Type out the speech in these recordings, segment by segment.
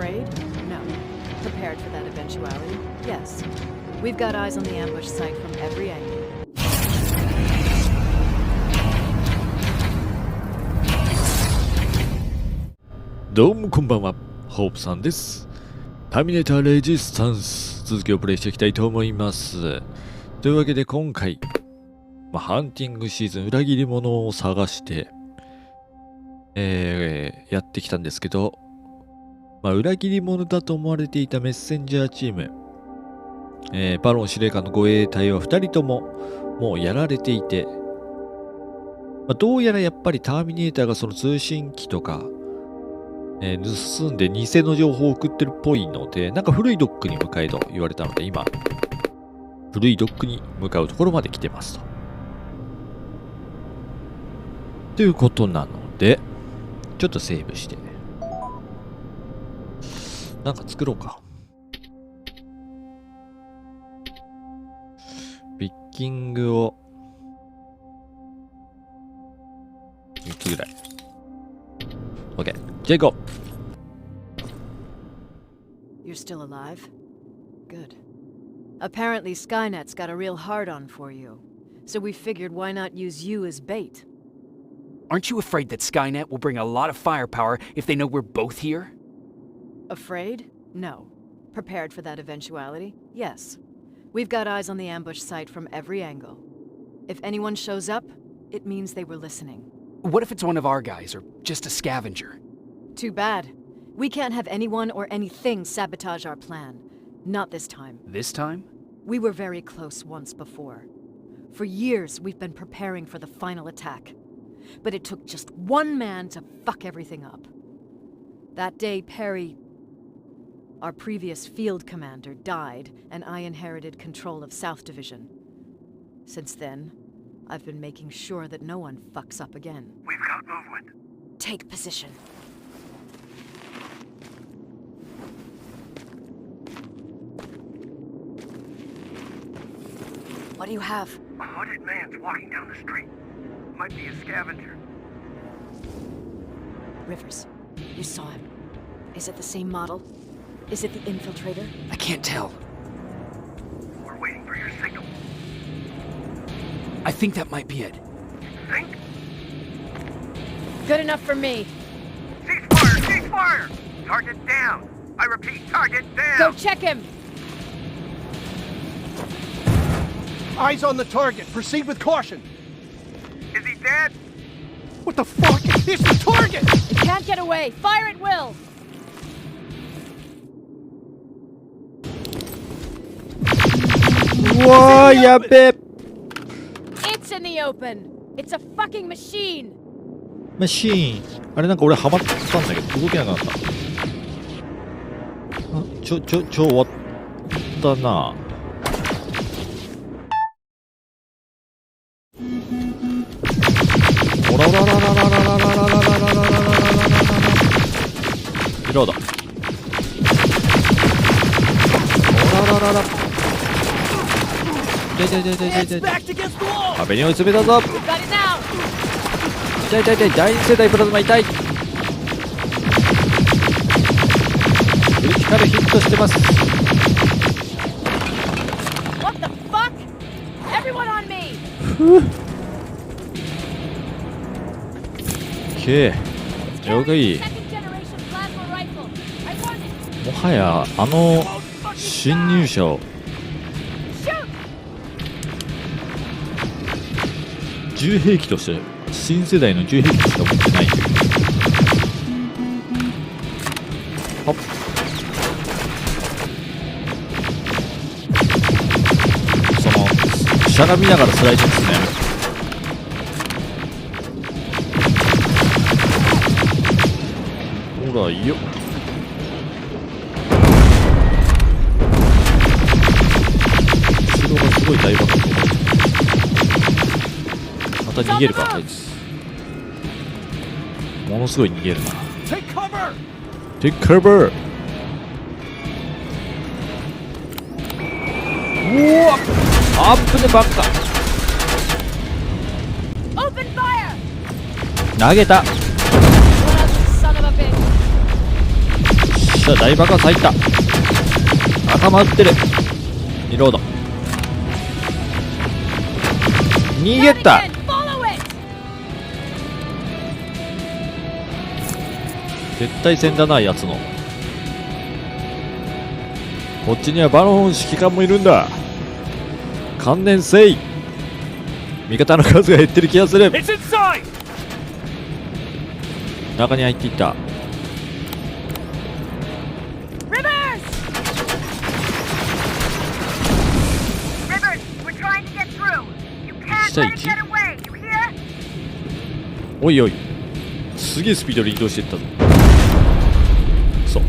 Afraid? No. Prepared for that eventuality? Yes. We've got eyes on the ambush site from every angle. どうもこんばんは、ホープさんです。ターミネーターレジスタンス続きをプレイしていきたいと思います。というわけで今回、ハンティングシーズン裏切り者を探して、やってきたんですけど、裏切り者だと思われていたメッセンジャーチーム、バロン司令官の護衛隊は2人とももうやられていて、どうやらやっぱりターミネーターがその通信機とか、盗んで偽の情報を送ってるっぽいので、なんか古いドックに向かえと言われたので、今、古いドックに向かうところまで来てますと。ということなので、ちょっとセーブして、なんか作ろうか。ピッキングを3つぐらい。OK。じゃあ行こう。You're still alive? Good. Apparently Skynet's got a real hard-on for you. So we figured why not use you as bait? Aren't you afraid that Skynet will bring a lot of firepower if they know we're both here? Afraid? No. Prepared for that eventuality? Yes. We've got eyes on the ambush site from every angle. If anyone shows up, it means they were listening. What if it's one of our guys, or just a scavenger? Too bad. We can't have anyone or anything sabotage our plan. Not this time. This time? We were very close once before. For years, we've been preparing for the final attack. But it took just one man to fuck everything up. That day, Perry, our previous field commander, died, and I inherited control of South Division. Since then, I've been making sure that no one fucks up again. We've got movement. Take position. What do you have? A hooded man's walking down the street. Might be a scavenger. Rivers, you saw him. Is it the same model? Is it the infiltrator? I can't tell. We're waiting for your signal. I think that might be it. Think? Good enough for me. Cease fire! Cease fire! Target down! I repeat, target down! Go check him! Eyes on the target. Proceed with caution. Is he dead? What the fuck? It's the target! It can't get away. Fire at will. Whoa, yeah, babe. It's in the open. It's a fucking machine. マシーン。あれなんか俺ハマったんだけど動けなくなった。終わったな。オラオララララララララララララララリロード。オララララ。壁に追い詰めたぞ。痛い痛い痛い。第二世代プラズマ痛い。クリティカルヒットしてます。What the fuck? Everyone on me. 了解。もはやあの侵入者を銃兵器として新世代の銃兵器しか持ってない。ほっ、そのしゃがみながらスライドですね。ほらよっ、後ろがすごい大爆発。また逃げるかあいつ。ものすごい逃げるな。Take cover。うわっ、アップでばっか。投げた。したら大爆発入った。頭打ってる。リロード。逃げた。絶対戦だな、やつの。こっちにはバロン指揮官もいるんだ。観念せい。味方の数が減ってる気がする。中に入っていった。下1。おいおい、すげえスピードで移動していったぞ。そう、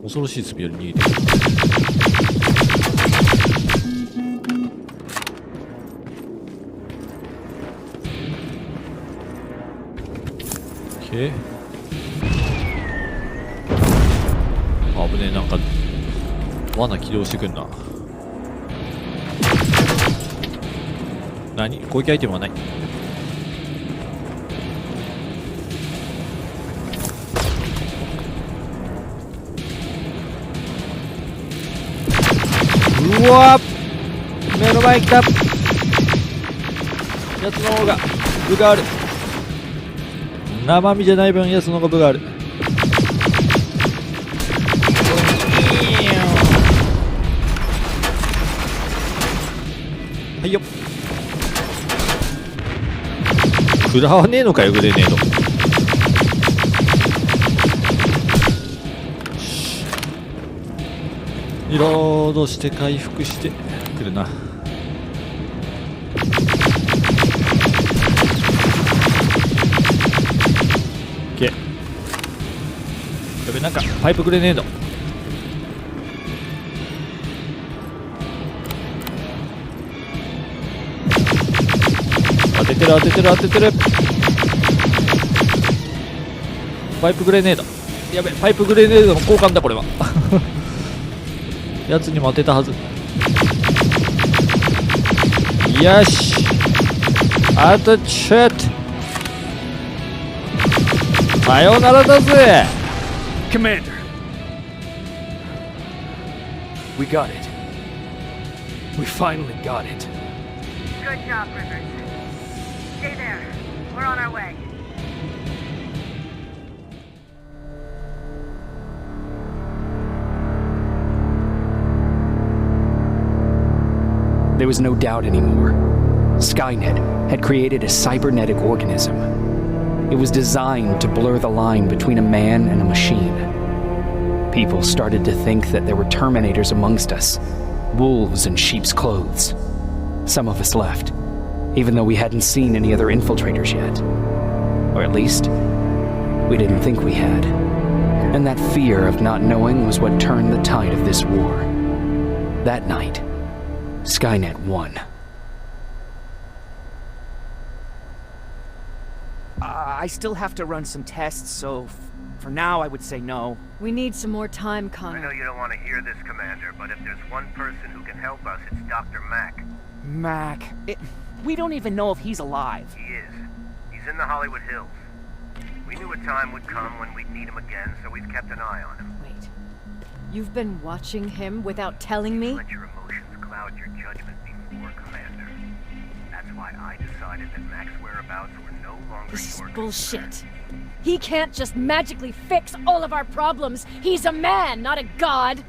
恐ろしいスピードで逃げてる。危ねえ、なんか罠起動してくんな。何？攻撃アイテムはない。うわっ、目の前に来た。やつの方が分がある。生身じゃない分やつの方が分がある。はいよ。食らわねえのかよ、グレネード。リロードして回復してくるな。オッケー。やべ、なんかパイプグレネード。当ててる当ててる当ててる。パイプグレネード。やべ、パイプグレネードの交換だこれは。やつにも当てたはず。よし、あとちょっと。さよならだぜ。 Commander, we got it. We finally got it. Good job, Rivers. Stay there. We're on our way. There was no doubt anymore. Skynet had created a cybernetic organism. It was designed to blur the line between a man and a machine. People started to think that there were Terminators amongst us, wolves in sheep's clothes. Some of us left, even though we hadn't seen any other infiltrators yet. Or at least, we didn't think we had. And that fear of not knowing was what turned the tide of this war. That night, Skynet won. I still have to run some tests, so for now I would say no. We need some more time, I Connor. know you don't want to hear this, Commander, but if there's one person who can help us, it's Dr. Mack. Mac, we don't even know if he's alive. He is. He's in the Hollywood Hills. We knew a time would come when we'd need him again, so we've kept an eye on him. Wait, you've been watching him without telling me? Let your emotions cloud your judgment before, Commander. That's why I decided that Mack's whereabouts were no longer This is your bullshit. concern. He can't just magically fix all of our problems. He's a man, not a god.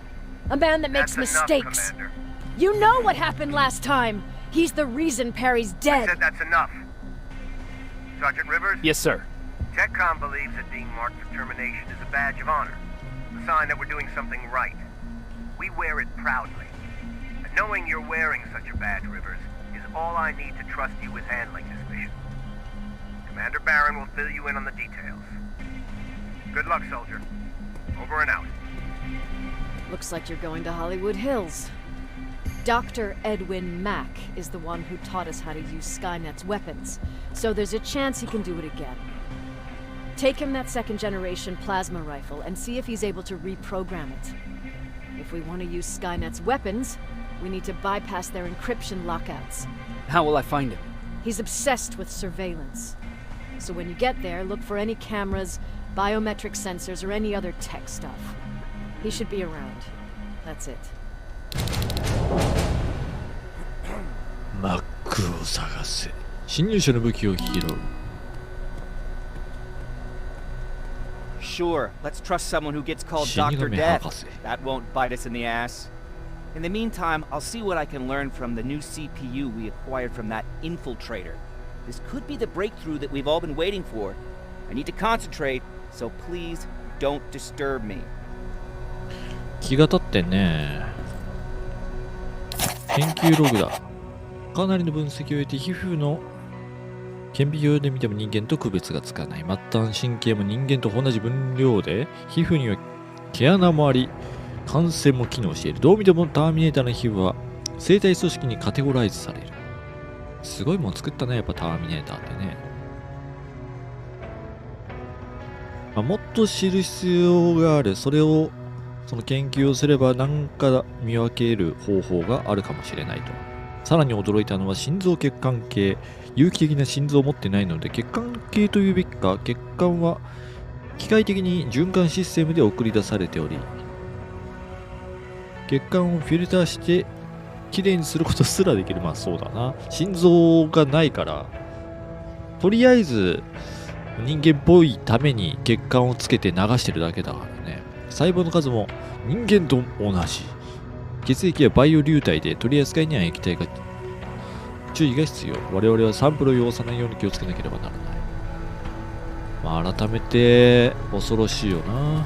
A man that makes That's mistakes. Enough, Commander. You know what happened last time. He's the reason Perry's I dead. said that's enough. Sergeant Rivers? Yes, sir. TechCom believes that being marked for termination is a badge of honor, a sign that we're doing something right. We wear it proudly. And knowing you're wearing such a badge, Rivers, is all I need to trust you with handling this mission. Commander Barron will fill you in on the details. Good luck, soldier. Over and out. Looks like you're going to Hollywood Hills. Dr. Edwin Mack is the one who taught us how to use Skynet's weapons, so there's a chance he can do it again. Take him that second-generation plasma rifle and see if he's able to reprogram it. If we want to use Skynet's weapons, we need to bypass their encryption lockouts. How will I find him? He's obsessed with surveillance. So when you get there, look for any cameras, biometric sensors, or any other tech stuff. He should be around. That's it. マックを探せ。侵入者の武器を拾う。Sure, let's trust someone who gets called 死 Dr. 神 Death. 博士。 That won't bite us in the ass. In the meantime, I'll see what I can learn from the new CPU we acquired from that infiltrator. This could be the breakthrough that we've all been waiting for. I need to concentrate, so please don't disturb me. 気が立ってんね。研究ログだ。かなりの分析を得て皮膚の顕微鏡で見ても人間と区別がつかない。末端神経も人間と同じ分量で、皮膚には毛穴もあり、感染も機能している。どう見てもターミネーターの皮膚は生体組織にカテゴライズされる。すごいもん作ったね、やっぱターミネーターってね。もっと知る必要がある。その研究をすれば何か見分ける方法があるかもしれないと。さらに驚いたのは心臓血管系。有機的な心臓を持ってないので血管系というべきか。血管は機械的に循環システムで送り出されており、血管をフィルターしてきれいにすることすらできる。まあそうだな。心臓がないから、とりあえず人間っぽいために血管をつけて流してるだけだからね。細胞の数も人間と同じ。血液はバイオ流体で取り扱いには液体が注意が必要。我々はサンプルを汚さないように気をつけなければならない。まあ改めて恐ろしいよな。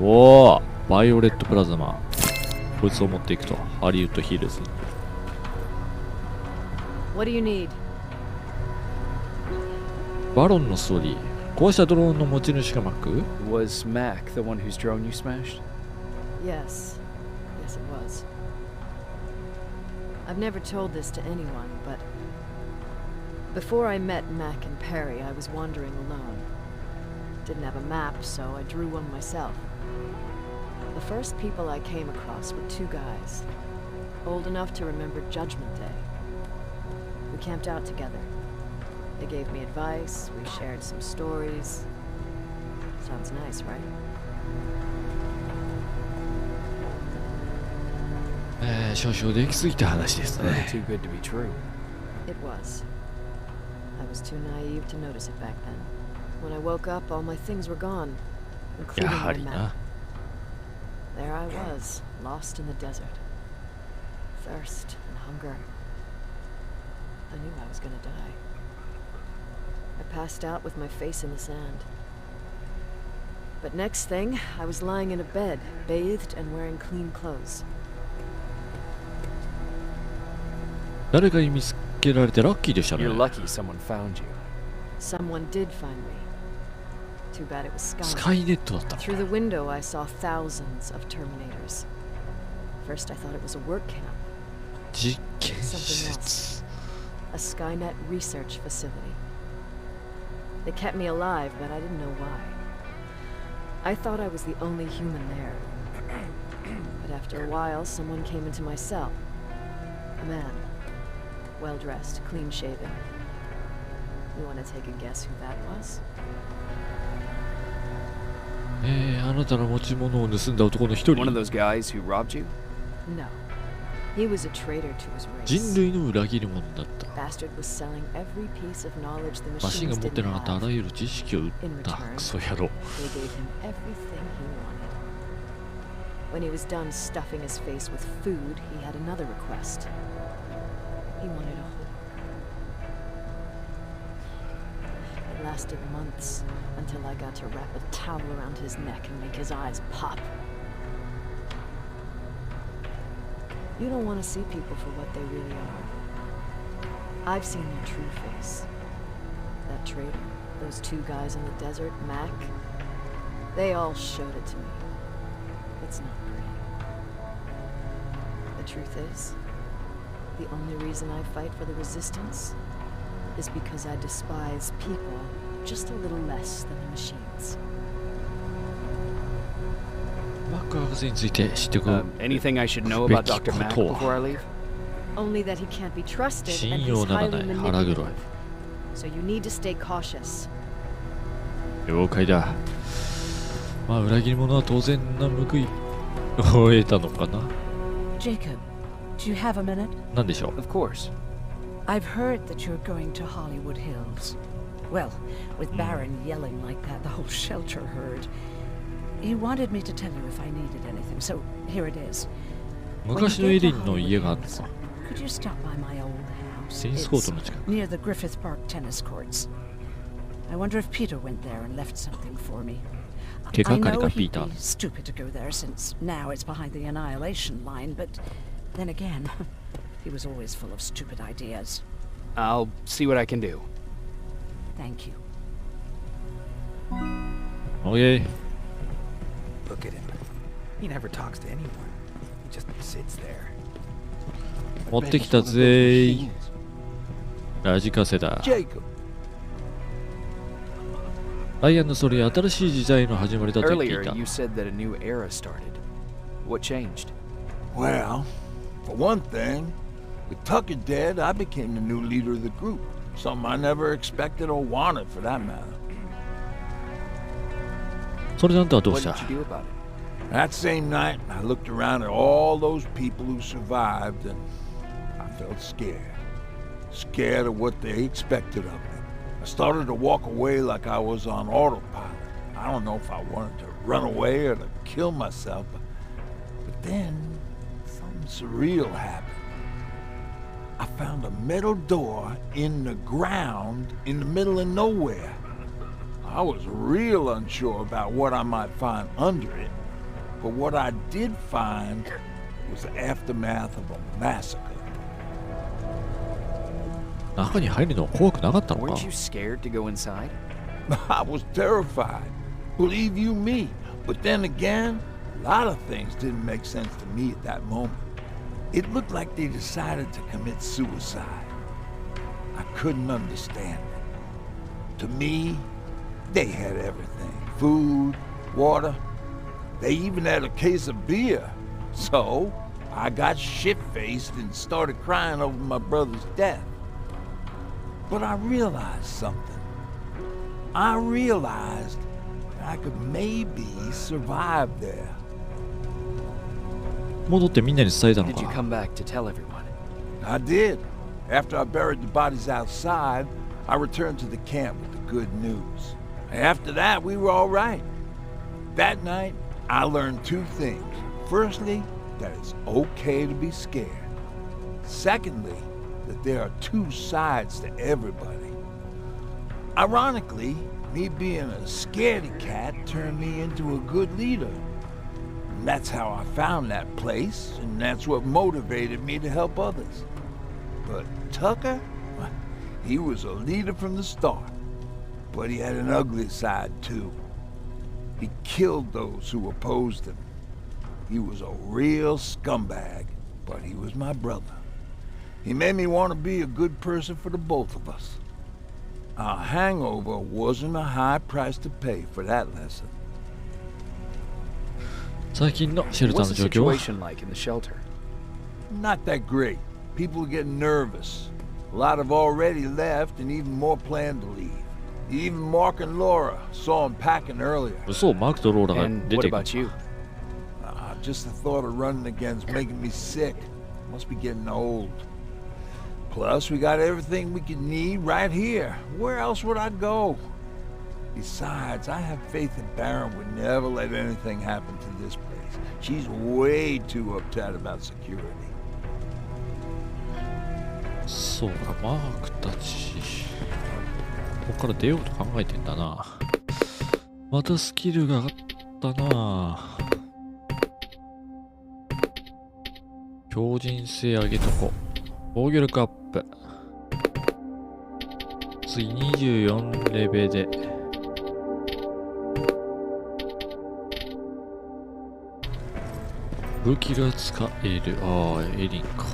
おお、バイオレットプラズマ。こいつを持っていくと。ハリウッドヒルズ。What do you need? バロンのストーリー。壊したドローンの持ち主がマック？ Was Mac the one whose drone you smashed? Yes. Yes, it was. I've never told this to anyone, but before I met Mac and Perry, I was wandering alone. Didn't have a map, so I drew one myself. The first people I came across were two guys, old enough to remember Judgment Day. We camped out together. They gave me advice, we shared some stories. Sounds nice, right? 少々できすぎた話ですね。 Too good to be true. It was. I was too naive to notice it back then. When I woke up, all my things were gone, や including は my り map. な。 There I was, lost in the desert. Thirst and hunger. I knew I was gonna die. I passed out with my face in the sand. But next thing, I was lying in a bed, bathed and wearing clean clothes. 誰かに見つけられてラッキーでしたね。 You're lucky someone found you. Someone did find me. Too bad it was ス Sky. カイネットだったの Through the window, I saw thousands of Terminators. First, I thought it was a work camp, 実験施設。 a Skynet research facility. They kept me alive, but I didn't know why. I thought I was the only human there. But after a while, someone came into my cell. A man. Well-dressed, clean-shaven. You want to take a guess who that was? あなたの持ち物を盗んだ男の一 One of 人。 those guys who robbed you? No. He was a traitor to his 人 race. 類の裏切り者だった。 Bastard was selling every piece of knowledge the マシンが machines 持って didn't なかったあ have. らゆる知識を売っ In た return, クソ野郎。 they gave him everything he wanted. When he was done stuffing his face with food, he had another request. He wanted a whore. It lasted months until I got to wrap a towel around his neck and make his eyes pop. You don't want to see people for what they really are. I've seen their true face. That traitor, those two guys in the desert, Mac, they all showed it to me. It's not pretty. The truth is, the only reason I fight for the Resistance is because I despise people just a little less than the machines. マック博士について知っておく Anything I should know about Dr. Mac べきことは before I leave? Only that he can't be trusted and 信 he's 用なら highly ない腹黒い manipulative. so you need to stay cautious. 了解だ。まあ裏切り者は当然な報いを得たのかな。 Jacob, do you have a minute? なんでしょう。 Of course. I've heard that you're going to Hollywood Hills. Well, with Baron yelling like that, the whole shelter heard. He wanted me to tell you if I needed anything, so here it is. 昔のエリンの家があるのか。 Could you stop by my old house? テニスコートの近く。 Near the Griffith Park tennis courts. I wonder if Peter went there and left something for me. 手 I がかり know が he'd ピータ be ー。 stupid to go there since now it's behind the annihilation line, but then again, he was always full of stupid ideas. I'll see what I can do. Thank you. OK。 Look at him. He never talks to anyone. He just sits there. 持ってきたぜー。ラジカセだ。 Jacob. ライアンのそれ新しい時代の始まりだと言ってい Earlier, た。 you said that a new era started. What changed? Well, for one thing, with Tucker dead, I became the new leader of the group. Something I never expected or wanted, for that matter. それであんたはどうし What た did you do about it? That same night, I looked around at all those people who survived, and I felt scared. Scared of what they expected of me. I started to walk away like I was on autopilot. I don't know if I wanted to run away or to kill myself, but then something surreal happened. I found a metal door in the ground in the middle of nowhere. I was real unsure about what I might find under it, but what I did find was the aftermath of a massacre. 中に入るのは怖くなかったのか Weren't you scared to go inside? I was terrified, believe you me. But then again, a lot of things didn't make sense to me at that moment. It looked like they decided to commit suicide. I couldn't understand it. To me, they had everything. Food, water. They even had a case of beer. So, I got shit-faced and started crying over my brother's death. But I realized something. I realized I could maybe survive there. 戻ってみんなに伝えたの Did you か come back to tell everyone? I did. After I buried the bodies outside, I returned to the camp with the good news. After that, we were all right. That night, I learned two things. Firstly, that it's okay to be scared. Secondly, that there are two sides to everybody. Ironically, me being a scaredy cat turned me into a good leader. And that's how I found that place, and that's what motivated me to help others. But Tucker, he was a leader from the start. But he had an ugly side too. He killed those who opposed him. He was a real scumbag, but he was my brother. He made me want to be a good person for the both of us. Our hangover wasn't a high price to pay for that lesson. 最近のシェルター What's の the 状況は situation like in the shelter? Not that great. People are getting nervous. A lot have already left, and even more plan to leave. Even Mark and Laura saw him packing earlier. 嘘、マークとローラが And 出 what てくる about you? Just the thought of running again's making me sick. Must be getting old. Plus, we got everything we could need right here. Where else would I go? Besides, I have faith that Baron would never let anything happen to this place. She's way too uptight about security. そうか、マークたちここから出ようと考えてんだな。またスキルが上がったな。強靭性上げとこう。防御力アップ。次24レベルで。武器が使える。ああ、エリンか。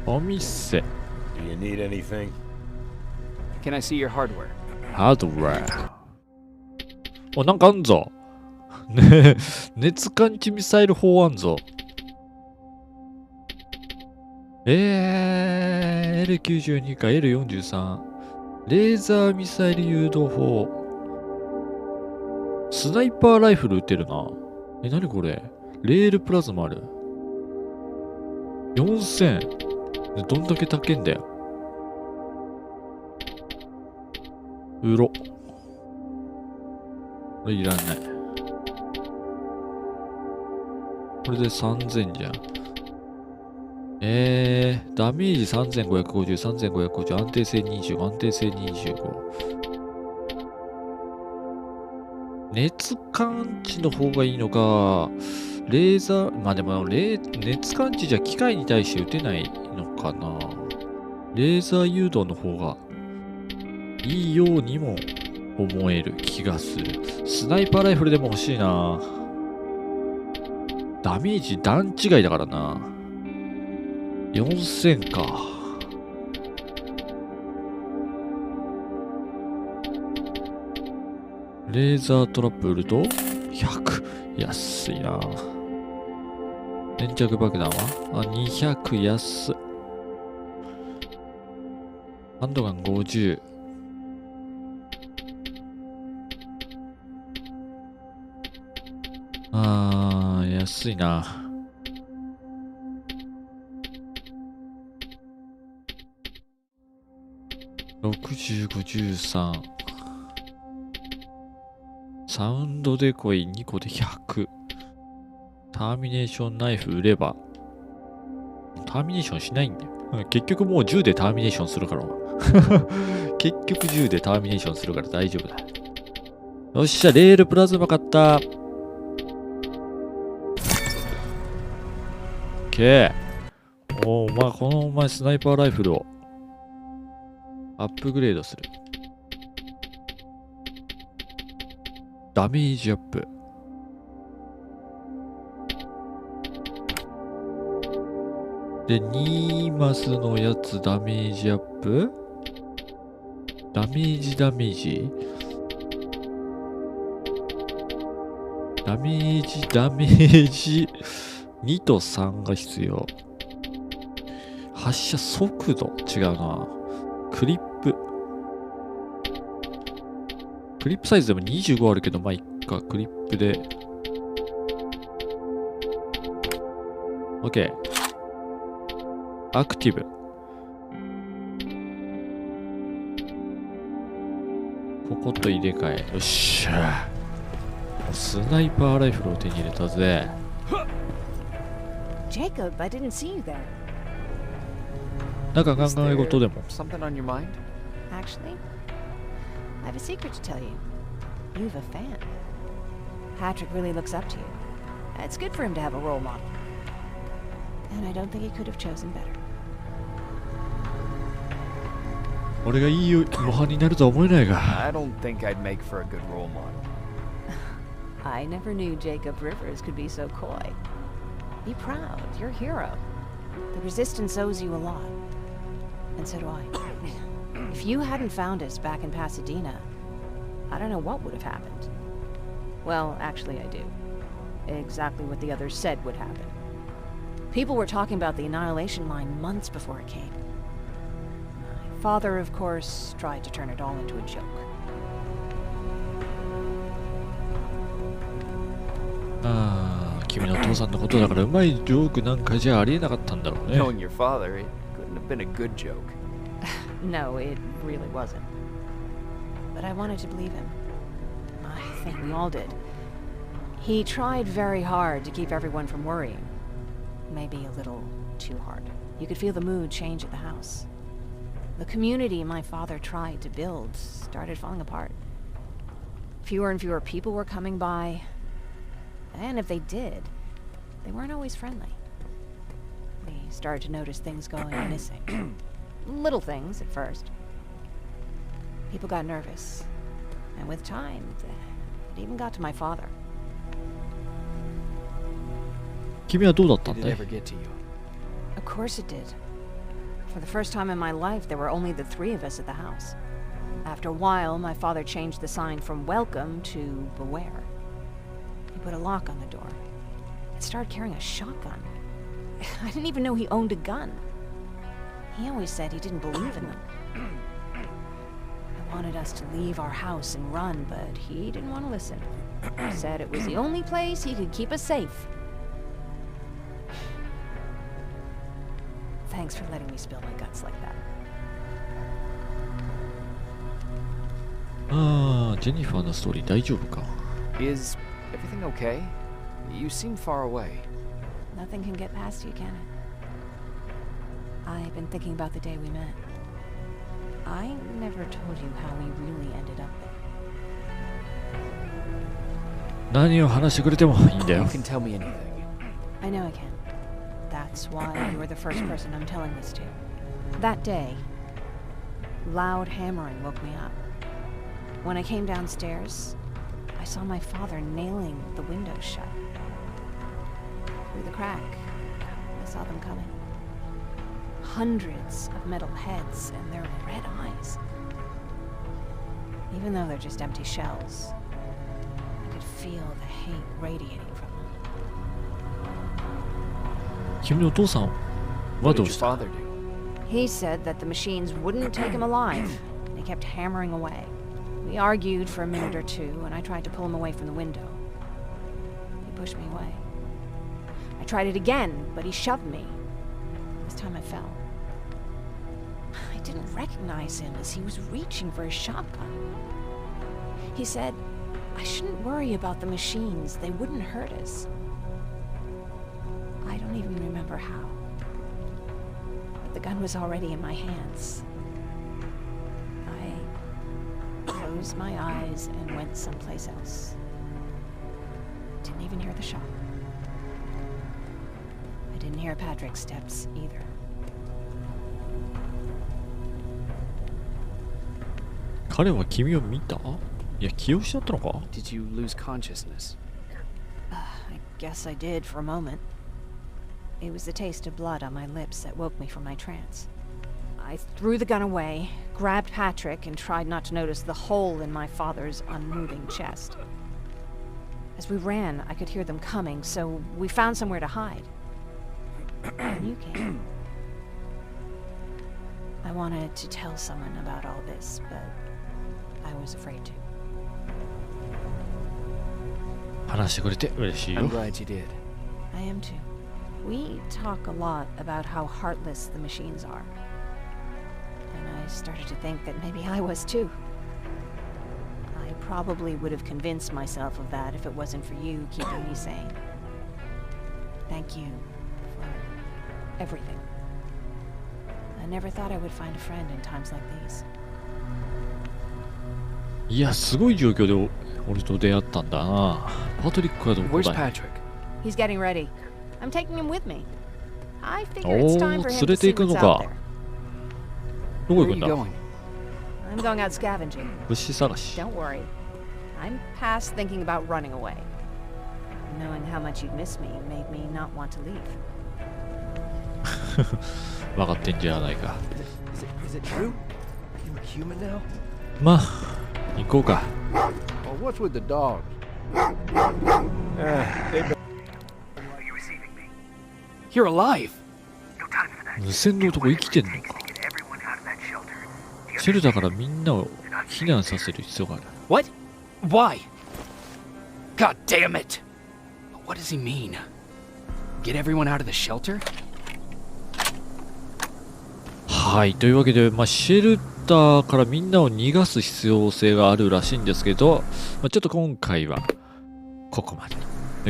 お店。Do you need anything? Can I see your hardware? ハードウェア。お、なんかあんぞ。熱感知ミサイル法案ぞ。L92 か L43。レーザーミサイル誘導法。スナイパーライフル撃てるな。なにこれ？レールプラズマある。4000。どんだけ高いんだよ。うろ。これいらない。これで3000じゃん。ダメージ3550、3550、安定性25、安定性25。熱感知の方がいいのか、レーザー、まあでも熱感知じゃ機械に対して撃てないのかな。レーザー誘導の方がいいようにも思える気がする。スナイパーライフルでも欲しいな。ダメージ段違いだからな。4000か。レーザートラップ売ると100。安いな。粘着爆弾は200。安。ハンドガン50。安いな。60、53。サウンドデコイ2個で100。ターミネーションナイフ売れば。ターミネーションしないんだよ。結局もう銃でターミネーションするから。結局銃でターミネーションするから大丈夫だ。よっしゃ、レールプラズマ買った。お前、このお前スナイパーライフルをアップグレードする。ダメージアップ。で、2マスのやつダメージアップ。ダメージ。ダメージ。2と3が必要。発射速度違うな。クリップサイズでも25あるけど、まあ、いっか。クリップで。OK。アクティブ。ここと入れ替え。よっしゃ。スナイパーライフルを手に入れたぜ。Jacob, I didn't see you there. なんか考え事でも。Something on your mind? Actually, I have a secret to tell you. You have a fan. Patrick really looks up to you. It's good for him to have a role model. And I don't think he could have chosen better. 俺がいい模範になるとは思えないが。I don't think I'd make for a good role model. I never knew Jacob Rivers could be so coy. Be proud, you're a hero. The Resistance owes you a lot. And so do I. If you hadn't found us back in Pasadena, I don't know what would have happened. Well, actually I do. Exactly what the others said would happen. People were talking about the Annihilation Line months before it came. My father, of course, tried to turn it all into a joke. 君の父さんのことだからうまいジョークなんかじゃありえなかったんだろうね。Knowing your father, it couldn't have been a good joke. No, it really wasn't. But I wanted to believe him. I think we all did. He tried very hard to keep everyone from worrying. Maybe a little too hard. You could feel the mood change at the house. The community my father tried to build started falling apart. Fewer and fewer people were coming by. And if they did, they weren't always friendly. We started to notice things going missing. Little things at first. People got nervous. And with time, it even got to my father. 君はどうだったん Did だ it い ever get to you? Of course it did. For the first time in my life, there were only the three of us at the house. After a while, my father changed the sign from welcome to beware. He put a lock on the door and started carrying a shotgun. I didn't even know he owned a gun. He always said he didn't believe in them. I wanted us to leave our house and run, but he didn't want to listen. He said it was the only place he could keep us safe. Thanks for letting me spill my guts like that. ああ、ジェニファーのストーリー大丈夫か？ Is everything okay? You seem far away. Nothing can get past you, can it? I've been thinking about the day we met. I never told you how we really ended up there. 何を話してくれてもいいんだ You よ。 can tell me anything. I know I can. That's why you were the first person I'm telling this to. That day, loud hammering woke me up. When I came downstairs, I saw my father nailing the windows shut. Through the crack, I saw them coming. Hundreds of metal heads and their red eyes. Even though they're just empty shells, I could feel the hate radiating from them. 君のお父さんは What ど did う your した？ father do? He said that the machines wouldn't take him alive. They kept hammering away. We argued for a minute or two, and I tried to pull him away from the window. He pushed me away. I tried it again, but he shoved me. This time I fell. I didn't recognize him as he was reaching for his shotgun. He said, I shouldn't worry about the machines. They wouldn't hurt us. I don't even remember how. But the gun was already in my hands. I closed my eyes and went someplace else. Didn't even hear the shot. I didn't hear Patrick's steps either. 彼は君を見た？いや、気を失ったのか？ Did you lose consciousness? I guess I did for a moment. It was the taste of blood on my lips that woke me from my trance. I threw the gun away, grabbed Patrick, and tried not to notice the hole in my father's unmoving chest. As we ran, I could hear them coming, so we found somewhere to hide. And you came. I wanted to tell someone about all this, but I was afraid to. 話してくれて嬉しいよ。 I'm glad you did. I am too. We talk a lot about how heartless the machines are. And I started to think that maybe I was too. I probably would have convinced myself of that if it wasn't for you keeping me sane. Thank you for everything. I never thought I would find a friend in times like these. いや、すごい状況で俺と出会ったんだな。パトリックはどこ Where's だい？ Patrick? He's getting ready. I'm taking him with me. I figure it's time for him 連 to れて see 行く what's の out か there.。どこ Where 行 are くん you だ？ going? I'm going out scavenging. 物資探し。 Don't worry. I'm past thinking about running away. Knowing how much you'd miss me made me not want to leave. 分かってんじゃないか。 Is it true? Are you a human now? まあ、行こうか。 Well, what's with the dogs? Are you receiving me? You're alive! No time for that. 無線の男生きてんのか。 To get everyone out of that shelter. Do you シェルターからみんなを避難させる必要がある。 What? Why? God damn it! What does he mean? Get everyone out of the shelter? はい、というわけで、シェルターからみんなを逃がす必要性があるらしいんですけど、ちょっと今回はここまで。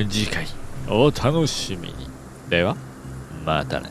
次回お楽しみに。では、またね。